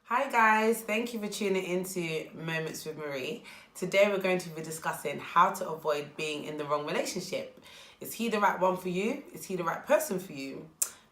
Hi guys, thank you for tuning into Moments with Marie. Today we're going to be discussing how to avoid being in the wrong relationship. Is he the right one for you? Is he the right person for you?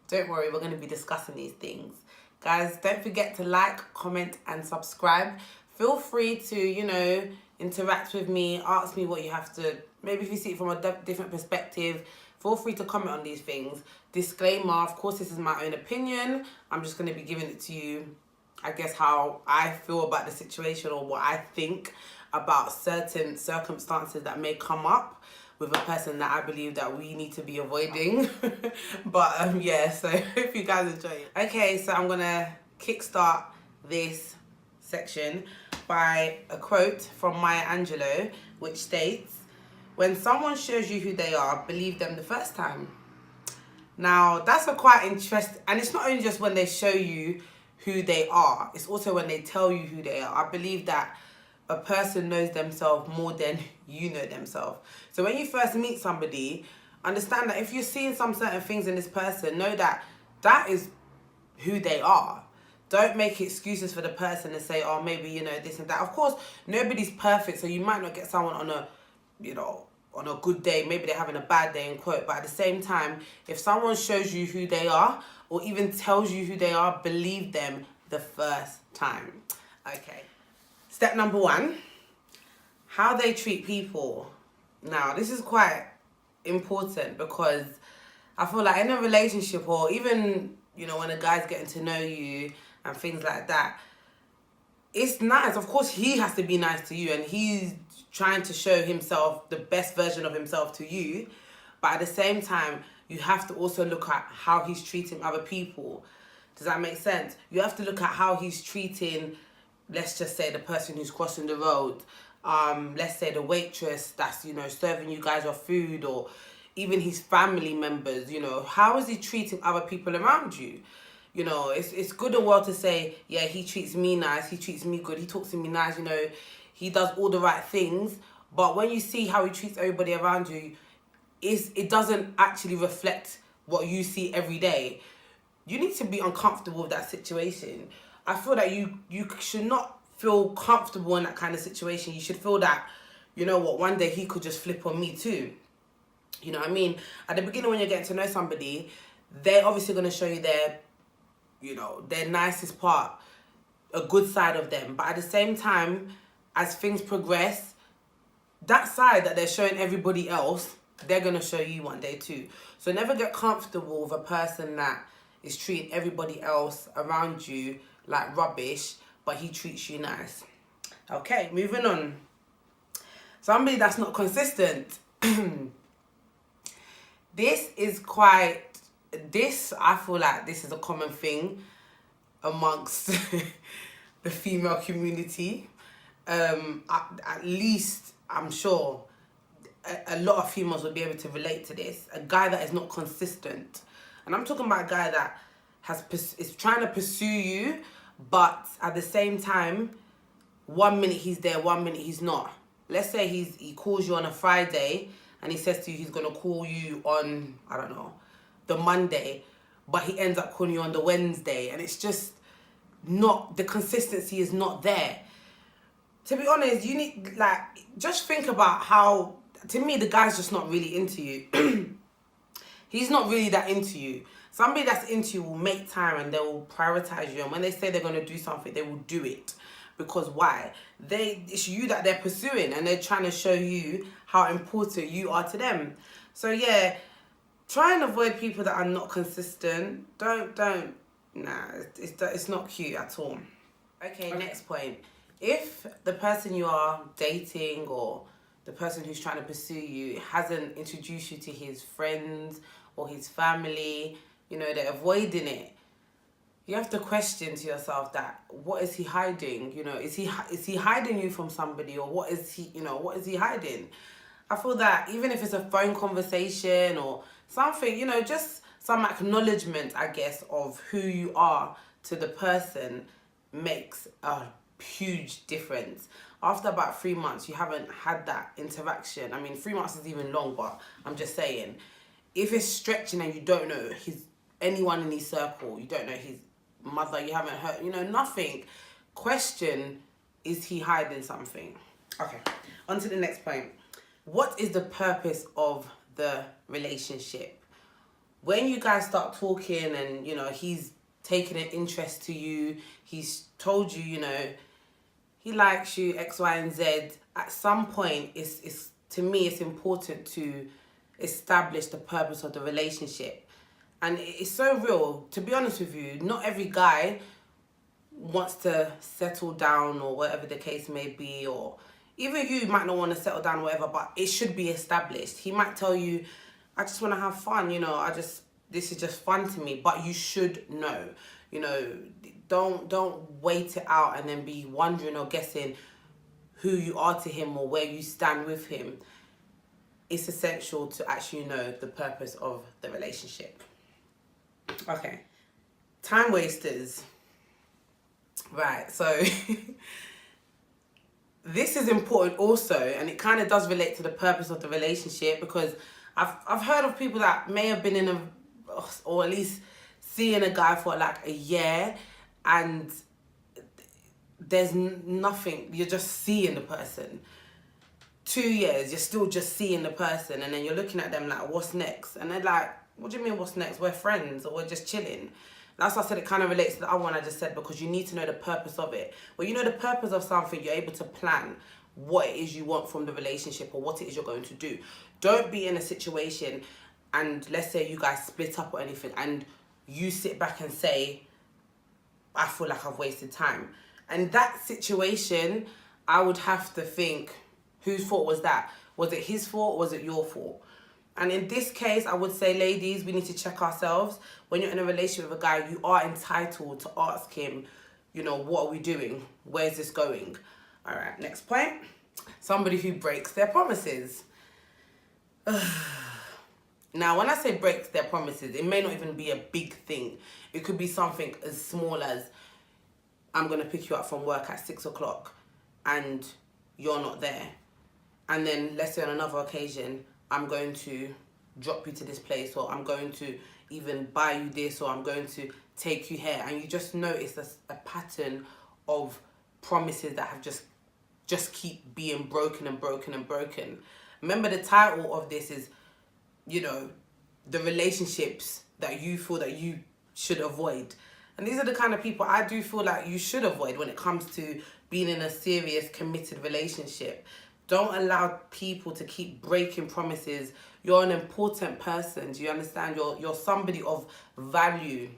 Don't worry, we're going to be discussing these things. Guys, don't forget to like, comment and subscribe. Feel free to, interact with me, ask me what you have to, maybe if you see it from a different perspective, feel free to comment on these things. Disclaimer, of course this is my own opinion. I'm just going to be giving it to you, I guess, how I feel about the situation or what I think about certain circumstances that may come up with a person that I believe that we need to be avoiding. But yeah, so hope you guys enjoy it. Okay, so I'm gonna kickstart this section by a quote from Maya Angelou, which states, "When someone shows you who they are, believe them the first time." Now, that's a quite interesting, and it's not only just when they show you who they are, it's also when they tell you who they are. I believe that a person knows themselves more than you know themselves. So when you first meet somebody, understand that if you're seeing some certain things in this person, know that that is who they are. Don't make excuses for the person and say, oh, maybe, this and that. Of course, nobody's perfect, so you might not get someone on a good day. Maybe they're having a bad day, in quote. But at the same time, if someone shows you who they are or even tells you who they are, believe them the first time. Okay. Step number 1, how they treat people. Now, this is quite important because I feel like in a relationship or even, when a guy's getting to know you and things like that, it's nice. Of course, he has to be nice to you and he's trying to show himself, the best version of himself to you. But at the same time, you have to also look at how he's treating other people. Does that make sense? You have to look at how he's treating, let's just say, the person who's crossing the road. Let's say the waitress that's, serving you guys your food, or even his family members. How is he treating other people around you? It's good and well to say, yeah, he treats me nice, he treats me good, he talks to me nice, he does all the right things. But when you see how he treats everybody around you, it doesn't actually reflect what you see every day. You need to be uncomfortable with that situation. I feel that you should not feel comfortable in that kind of situation. You should feel that, one day he could just flip on me too. You know what I mean? At the beginning, when you're getting to know somebody, they're obviously going to show you their nicest part, a good side of them. But at the same time, as things progress, that side that they're showing everybody else, they're going to show you one day too. So never get comfortable with a person that is treating everybody else around you like rubbish, but he treats you nice. Okay, moving on. Somebody that's not consistent. I feel like this is a common thing amongst the female community. At least, I'm sure a lot of females will be able to relate to this. A guy that is not consistent. And I'm talking about a guy that is trying to pursue you, but at the same time, 1 minute he's there, 1 minute he's not. Let's say he calls you on a Friday and he says to you he's going to call you on, I don't know, the Monday, but he ends up calling you on the Wednesday, and it's just not, the consistency is not there. To be honest, you need, just think about how, to me, the guy's just not really into you. He's not really that into you. Somebody that's into you will make time and they will prioritize you. And when they say they're going to do something, they will do it. Because why? It's you that they're pursuing and they're trying to show you how important you are to them. So yeah, try and avoid people that are not consistent. It's not cute at all. Okay, next point. If the person you are dating or the person who's trying to pursue you hasn't introduced you to his friends or his family, they're avoiding it. You have to question to yourself that, what is he hiding? Is he hiding you from somebody, or what is he hiding? I feel that even if it's a phone conversation or something, just some acknowledgement, I guess, of who you are to the person makes a huge difference. After about 3 months, you haven't had that interaction. I mean, 3 months is even long, but I'm just saying, if it's stretching and you don't know anyone in his circle, you don't know his mother, you haven't heard, nothing. Question, is he hiding something? Okay, on to the next point. What is the purpose of the relationship? When you guys start talking and, he's taking an interest to you, he's told you, he likes you, X, Y, and Z, at some point, it's to me, it's important to establish the purpose of the relationship. And it's so real. To be honest with you, not every guy wants to settle down or whatever the case may be, or even you might not want to settle down or whatever, but it should be established. He might tell you, I just want to have fun, this is just fun to me, but you should know, don't wait it out and then be wondering or guessing who you are to him or where you stand with him. It's essential to actually know the purpose of the relationship. Okay, time wasters. Right, so this is important also, and it kind of does relate to the purpose of the relationship, because I've heard of people that may have been in or at least seeing a guy for like a year, and there's nothing, you're just seeing the person. 2 years, you're still just seeing the person, and then you're looking at them like, what's next? And they're like, what do you mean what's next? We're friends, or we're just chilling. That's why I said it kind of relates to the other one I just said, because you need to know the purpose of it. When you know the purpose of something, you're able to plan what it is you want from the relationship or what it is you're going to do. Don't be in a situation and let's say you guys split up or anything and you sit back and say, I feel like I've wasted time. And that situation, I would have to think, whose fault was that? Was it his fault or was it your fault? And in this case, I would say, ladies, we need to check ourselves. When you're in a relationship with a guy, you are entitled to ask him, what are we doing? Where's this going? All right, next point. Somebody who breaks their promises. Now, when I say breaks their promises, it may not even be a big thing. It could be something as small as, I'm going to pick you up from work at 6 o'clock and you're not there. And then let's say on another occasion, I'm going to drop you to this place, or I'm going to even buy you this, or I'm going to take you here. And you just notice a pattern of promises that have just keep being broken and broken and broken. Remember, the title of this is, the relationships that you feel that you should avoid. And these are the kind of people I do feel like you should avoid when it comes to being in a serious, committed relationship. Don't allow people to keep breaking promises. You're an important person. Do you understand? You're somebody of value.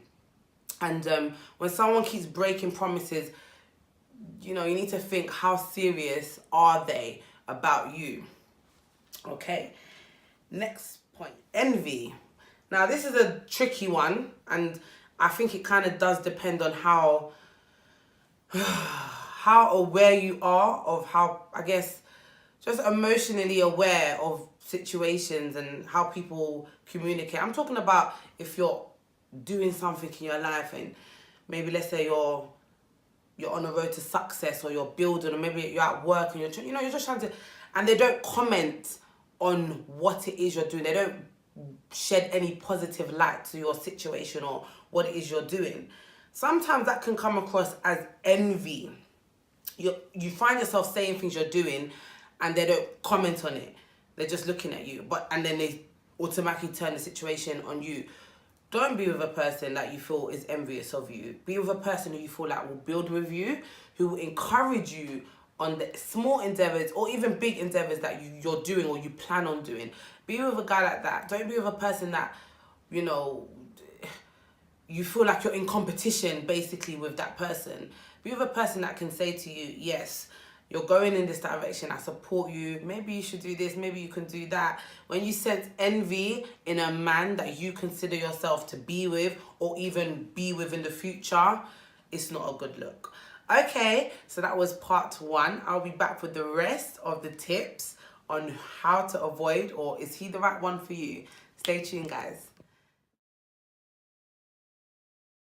And when someone keeps breaking promises, you need to think, how serious are they about you? Okay. Next point. Envy. Now, this is a tricky one. And I think it kind of does depend on how aware you are of how, I guess, just emotionally aware of situations and how people communicate. I'm talking about if you're doing something in your life and maybe let's say you're on a road to success, or you're building, or maybe you're at work and you're just trying to, and they don't comment on what it is you're doing. They don't shed any positive light to your situation or what it is you're doing. Sometimes that can come across as envy. You find yourself saying things you're doing and they don't comment on it. They're just looking at you. And then they automatically turn the situation on you. Don't be with a person that you feel is envious of you. Be with a person who you feel like will build with you, who will encourage you on the small endeavours or even big endeavours that you're doing or you plan on doing. Be with a guy like that. Don't be with a person that, you feel like you're in competition basically with that person. Be with a person that can say to you, yes, you're going in this direction, I support you, maybe you should do this, maybe you can do that. When you sense envy in a man that you consider yourself to be with or even be with in the future, it's not a good look. Okay, so that was part 1. I'll be back with the rest of the tips on how to avoid, or is he the right one for you? Stay tuned, guys.